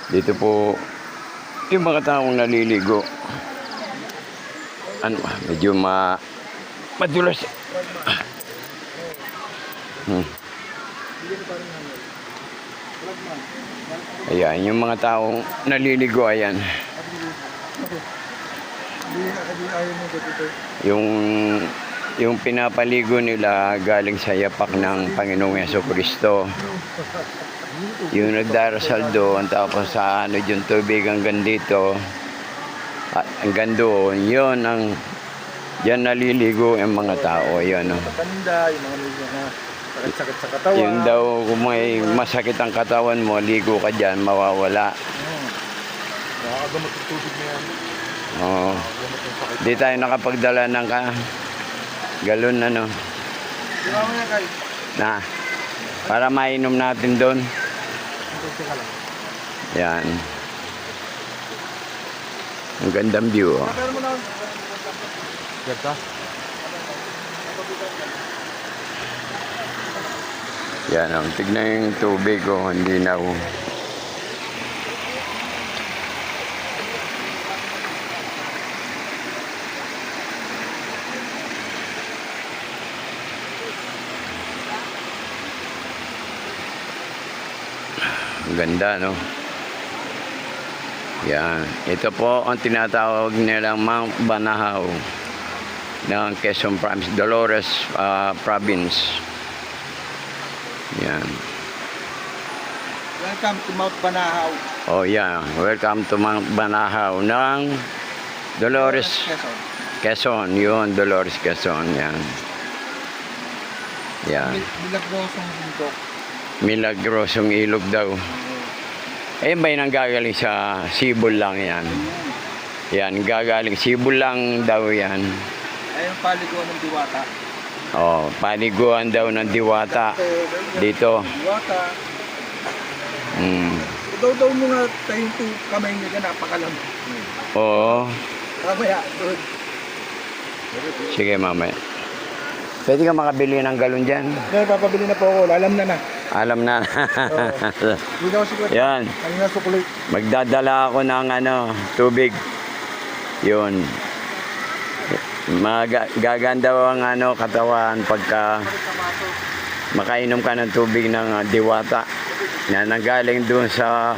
Dito po yung mga taong naliligo. Ano, medyo madulas. Ayan, yung mga taong naliligo, ayan. Yung pinapaligo nila galing sa yapak ng Panginoong Jesucristo. Yung nagdarasal doon, tapos sa yung tubig hanggang dito, hanggang doon, yun ang yan naliligo yung mga tao. Yun, no? Matanda, yung mga sakit sa katawan. Yung daw, kung may masakit ang katawan mo, ligo ka dyan, mawawala. Nakakagamot yung tubig na yan. Oo. Di tayo nakapagdala ng galon, ano. Diba mo yan, Kay? Na, para mainom natin doon. Yan. Ang gandang view, oh. Pero mo na. Ganda? Yan, oh. Tignan yung tubig, oh. Hindi na, oh. Ang ganda, no? Yan. Ito po ang tinatawag nilang Mount Banahaw ng Quezon Province, Dolores Province. Yan. Welcome to Mount Banahaw. Oh, yeah. Welcome to Mount Banahaw ng Dolores Quezon. Yun, Dolores Quezon. Yan. Yan. Milagrosong bundok. Milagrosong ilog daw. Eh, ba yung gagaling sa Sibol lang yan? Yan, gagaling. Sibol lang daw yan. Ay, yung paliguan ng Diwata. Oh, paliguan daw ng Diwata. Dito. Diwata. Mm. Daw mo nga tayong kamay niya ka napakalam. Oo. Kamaya, good. Sige, mamaya. Pwede ka makabili ng galon dyan? Ngayon, papabili na po ako. Alam na na. Alam na. Hindi daw siguro. Yan. Kanina sukulit. Magdadala ako ng tubig. Yun. Gaganda ang katawan pagka makainom ka ng tubig ng Diwata na nanggaling doon sa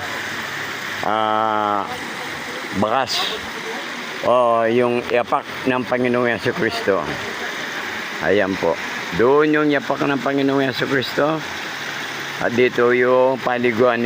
bakas o yung yapak ng Panginoong Jesucristo. Ayan po. Doon yung yapak ng Panginoong Jesucristo at dito yung paliguan